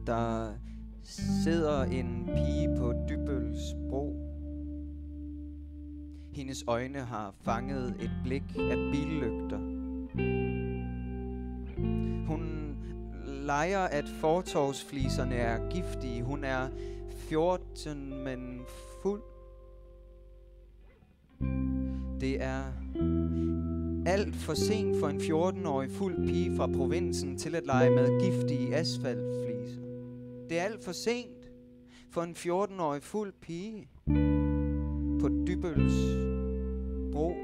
Der sidder en pige på Dybøls Bro. Hendes øjne har fanget et blik af billygter. Hun leger, at fortovsfliserne er giftige. Hun er 14, men fuld. Det er alt for sent for en 14-årig fuld pige fra provinsen til at lege med giftige asfaltfliser. Det er alt for sent for en 14-årig fuld pige på Dybøls Bro.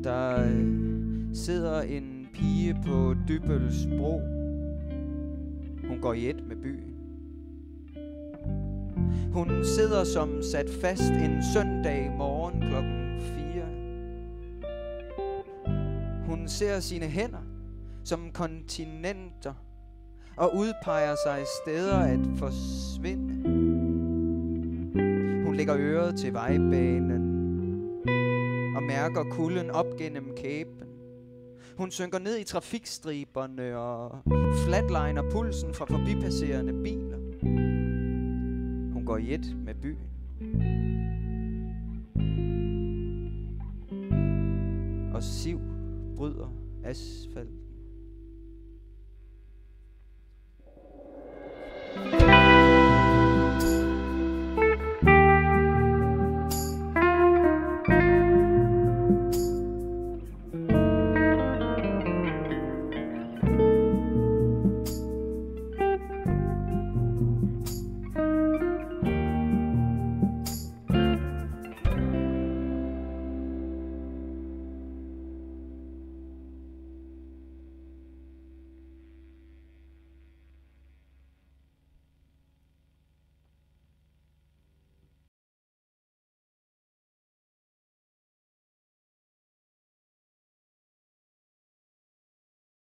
Der sidder en pige på Dybøls Bro. Hun går i et med byen. Hun sidder som sat fast en søndag morgen klokken 4. Hun ser sine hænder som kontinenter og udpeger sig steder at forsvinde. Hun lægger øret til vejbanen og mærker kulden op gennem kæben. Hun synker ned i trafikstriberne og flatliner pulsen fra forbipasserende biler. Hun går i et med byen. Og siv bryder asfalt.